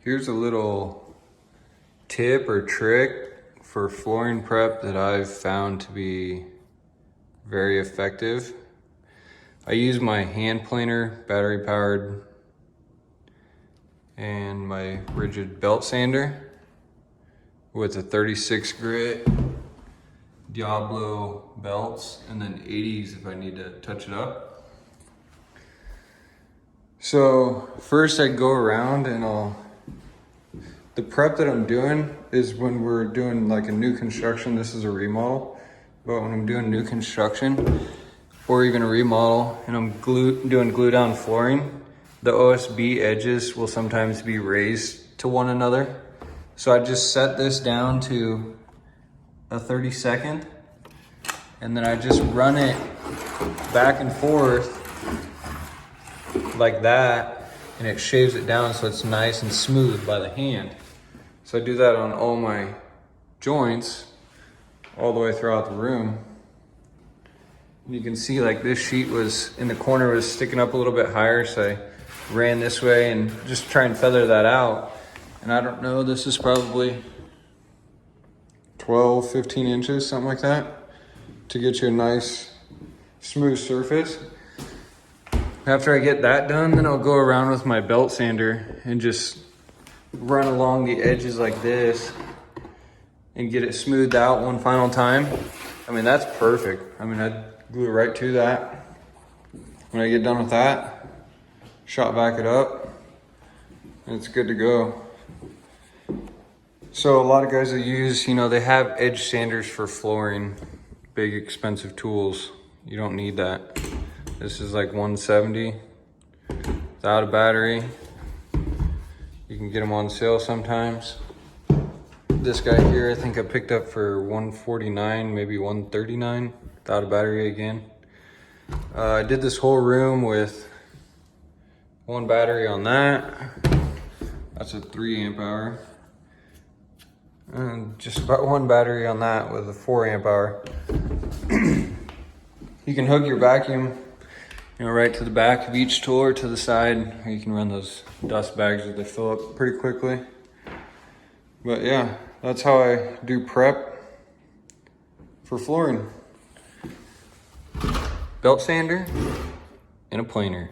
Here's a little tip or trick for flooring prep that I've found to be very effective. I use my hand planer, battery powered, and my Ridgid belt sander with a 36 grit Diablo belts, and then 80s if I need to touch it up. So first I go around and the prep that I'm doing is when we're doing like a new construction. This is a remodel, but when I'm doing new construction or even a remodel and I'm doing glue down flooring, the OSB edges will sometimes be raised to one another. So I just set this down to a 32nd, and then I just run it back and forth like that, and it shaves it down so it's nice and smooth by the hand. So I do that on all my joints all the way throughout the room. And you can see like this sheet was in the corner, was sticking up a little bit higher, so I ran this way and just try and feather that out. And I don't know, this is probably 12, 15 inches, something like that, to get you a nice smooth surface. After I get that done, then I'll go around with my belt sander and just run along the edges like this and get it smoothed out one final time. I mean, that's perfect. I mean, I'd glue right to that. When I get done with that, shot back it up, and it's good to go. So a lot of guys that use, they have edge sanders for flooring, big expensive tools. You don't need that. This is like 170 without a battery. You can get them on sale sometimes. This guy here, I think I picked up for 149, maybe 139 without a battery again. I did this whole room with one battery on that. That's a 3 amp hour. And just about one battery on that with a 4 amp hour. You can hook your vacuum, right to the back of each tool or to the side. Or you can run those dust bags that they fill up pretty quickly. But yeah, that's how I do prep for flooring. Belt sander and a planer.